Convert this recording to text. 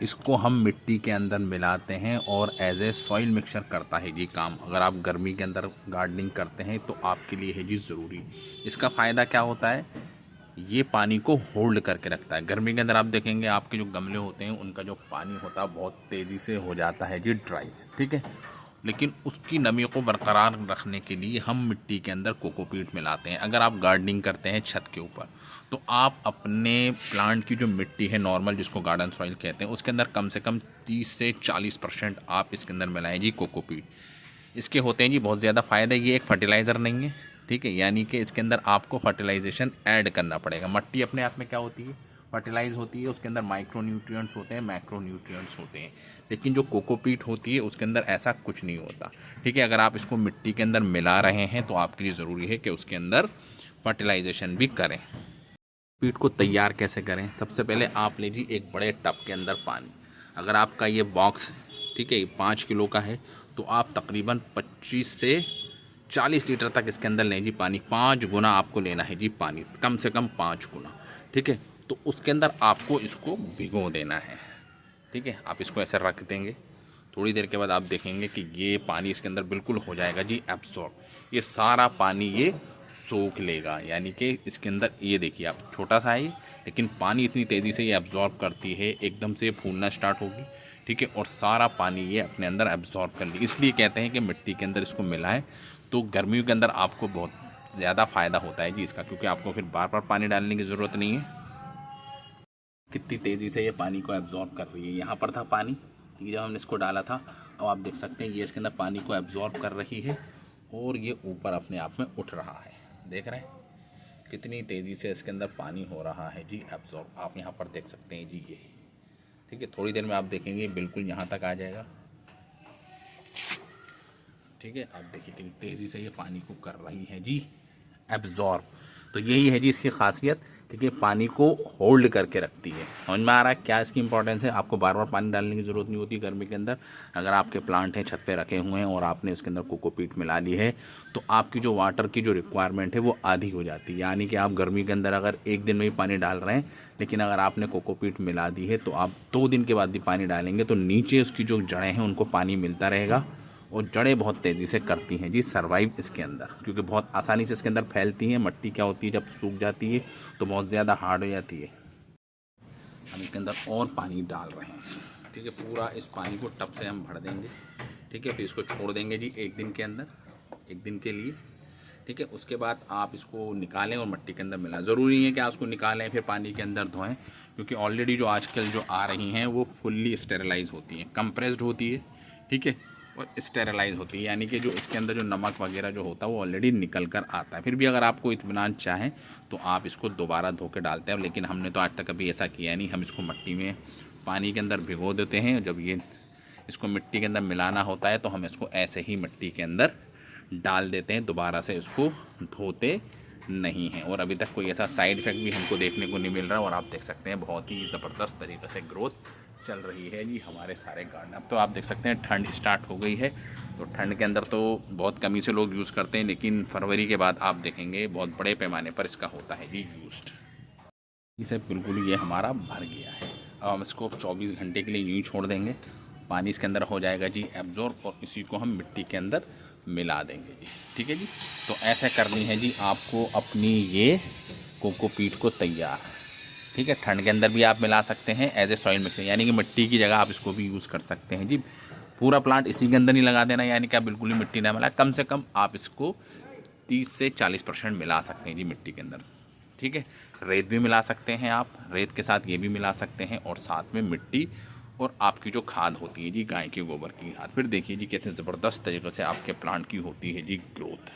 इसको हम मिट्टी के अंदर मिलाते हैं और एज ए सॉइल मिक्सचर करता है जी काम। अगर आप गर्मी के अंदर गार्डनिंग करते हैं तो आपके लिए है जी ज़रूरी। इसका फ़ायदा क्या होता है, ये पानी को होल्ड करके रखता है। गर्मी के अंदर आप देखेंगे आपके जो गमले होते हैं उनका जो पानी होता है बहुत तेज़ी से हो जाता है जी ड्राई, ठीक है। लेकिन उसकी नमी को बरकरार रखने के लिए हम मिट्टी के अंदर कोकोपीट मिलाते हैं। अगर आप गार्डनिंग करते हैं छत के ऊपर तो आप अपने प्लांट की जो मिट्टी है नॉर्मल, जिसको गार्डन सॉइल कहते हैं, उसके अंदर कम से कम 30 से 40% आप इसके अंदर मिलाएं जी कोकोपीट। इसके होते हैं जी बहुत ज़्यादा फ़ायदे। ये एक फर्टिलाइज़र नहीं है, ठीक है, यानी कि इसके अंदर आपको फर्टिलाइजेशन ऐड करना पड़ेगा। मट्टी अपने आप में क्या होती है, फर्टिलाइज होती है, उसके अंदर माइक्रो न्यूट्रिएंट्स होते हैं, मैक्रो न्यूट्रिएंट्स होते हैं। लेकिन जो कोकोपीट होती है उसके अंदर ऐसा कुछ नहीं होता, ठीक है। अगर आप इसको मिट्टी के अंदर मिला रहे हैं तो आपके लिए ज़रूरी है कि उसके अंदर फर्टिलाइजेशन भी करें। पीट को तैयार कैसे करें, सबसे पहले आप लीजिए एक बड़े टब के अंदर पानी। अगर आपका ये बॉक्स, ठीक है, 5 किलो का है तो आप तकरीबन 25 से 40 लीटर तक इसके अंदर लें जी पानी। 5 गुना आपको लेना है जी पानी, कम से कम 5 गुना, ठीक है। तो उसके अंदर आपको इसको भिगो देना है, ठीक है। आप इसको ऐसे रख देंगे, थोड़ी देर के बाद आप देखेंगे कि ये पानी इसके अंदर बिल्कुल हो जाएगा जी एब्सॉर्ब। ये सारा पानी ये सोख लेगा, यानी कि इसके अंदर ये देखिए आप, छोटा सा है ये, लेकिन पानी इतनी तेज़ी से ये एब्जॉर्ब करती है, एकदम से फूलना स्टार्ट होगी, ठीक है। और सारा पानी ये अपने अंदर एब्जॉर्ब कर ली। इसलिए कहते हैं कि मिट्टी के अंदर इसको मिलाएं तो गर्मियों के अंदर आपको बहुत ज़्यादा फ़ायदा होता है जी इसका, क्योंकि आपको फिर बार बार पानी डालने की ज़रूरत नहीं है। कितनी तेज़ी से ये पानी को एब्जॉर्ब कर रही है। यहाँ पर था पानी, ये जब हमने इसको डाला था, अब आप देख सकते हैं ये इसके अंदर पानी को एब्जॉर्ब कर रही है और ये ऊपर अपने आप में उठ रहा है। देख रहे हैं कितनी तेज़ी से इसके अंदर पानी हो रहा है जी एब्जॉर्ब। आप यहाँ पर देख सकते हैं जी ये, ठीक है। थोड़ी देर में आप देखेंगे बिल्कुल यहाँ तक आ जाएगा, ठीक है। आप देखिए कितनी तेज़ी से ये पानी को कर रही है जी एब्जॉर्ब। तो यही है जी इसकी खासियत, क्योंकि पानी को होल्ड करके रखती है। समझ में आ रहा है क्या इसकी इंपॉर्टेंस है। आपको बार बार पानी डालने की ज़रूरत नहीं होती गर्मी के अंदर। अगर आपके प्लांट हैं छत पे रखे हुए हैं और आपने उसके अंदर कोकोपीट मिला ली है तो आपकी जो वाटर की जो रिक्वायरमेंट है वो आधी हो जाती है। यानी कि आप गर्मी के अंदर अगर एक दिन में ही पानी डाल रहे हैं, लेकिन अगर आपने कोकोपीट मिला दी है तो आप 2 दिन के बाद भी पानी डालेंगे तो नीचे उसकी जो जड़ें हैं उनको पानी मिलता रहेगा और जड़ें बहुत तेज़ी से करती हैं जी सर्वाइव इसके अंदर, क्योंकि बहुत आसानी से इसके अंदर फैलती हैं। मट्टी क्या होती है जब सूख जाती है तो बहुत ज़्यादा हार्ड हो जाती है। हम इसके अंदर और पानी डाल रहे हैं, ठीक है। पूरा इस पानी को टब से हम भर देंगे, ठीक है। फिर इसको छोड़ देंगे जी एक दिन के अंदर, एक दिन के लिए, ठीक है। उसके बाद आप इसको निकालें और मिट्टी के अंदर मिलाएं। ज़रूरी नहीं है कि आप उसको निकालें फिर पानी के अंदर धोएं, क्योंकि ऑलरेडी जो आजकल जो आ रही हैं वो फुल्ली स्टेरलाइज होती हैं, कंप्रेस्ड होती है, ठीक है, और स्टेरलाइज होती है। यानी कि जो इसके अंदर जो नमक वगैरह जो होता है वो ऑलरेडी निकल कर आता है। फिर भी अगर आपको इत्मीनान चाहें तो आप इसको दोबारा धो के डालते हैं, लेकिन हमने तो आज तक कभी ऐसा किया नहीं। हम इसको मिट्टी में पानी के अंदर भिगो देते हैं, जब ये इसको मिट्टी के अंदर मिलाना होता है तो हम इसको ऐसे ही मिट्टी के अंदर डाल देते हैं, दोबारा से इसको धोते नहीं हैं। और अभी तक कोई ऐसा साइड इफ़ेक्ट भी हमको देखने को नहीं मिल रहा। और आप देख सकते हैं बहुत ही ज़बरदस्त तरीके से ग्रोथ चल रही है जी हमारे सारे गार्डन। अब तो आप देख सकते हैं ठंड स्टार्ट हो गई है, तो ठंड के अंदर तो बहुत कमी से लोग यूज़ करते हैं, लेकिन फरवरी के बाद आप देखेंगे बहुत बड़े पैमाने पर इसका होता है जी यूज़। इसे बिल्कुल ये हमारा भर गया है। अब हम इसको 24 घंटे के लिए यूँ ही छोड़ देंगे, पानी इसके अंदर हो जाएगा जी एब्जॉर्ब और इसी को हम मिट्टी के अंदर मिला देंगे जी, ठीक है जी। तो ऐसे करनी है जी आपको अपनी ये कोकोपीट को तैयार, ठीक है। ठंड के अंदर भी आप मिला सकते हैं एज ए सॉइल मिक्सर, यानी कि मिट्टी की जगह आप इसको भी यूज़ कर सकते हैं जी। पूरा प्लांट इसी के अंदर नहीं लगा देना, यानी कि आप बिल्कुल ही मिट्टी ना मिला, कम से कम आप इसको 30 से 40% मिला सकते हैं जी मिट्टी के अंदर, ठीक है। रेत भी मिला सकते हैं आप, रेत के साथ ये भी मिला सकते हैं और साथ में मिट्टी और आपकी जो खाद होती है जी गाय के गोबर की खाद। फिर देखिए जी कैसे ज़बरदस्त तरीके से आपके प्लांट की होती है जी ग्रोथ।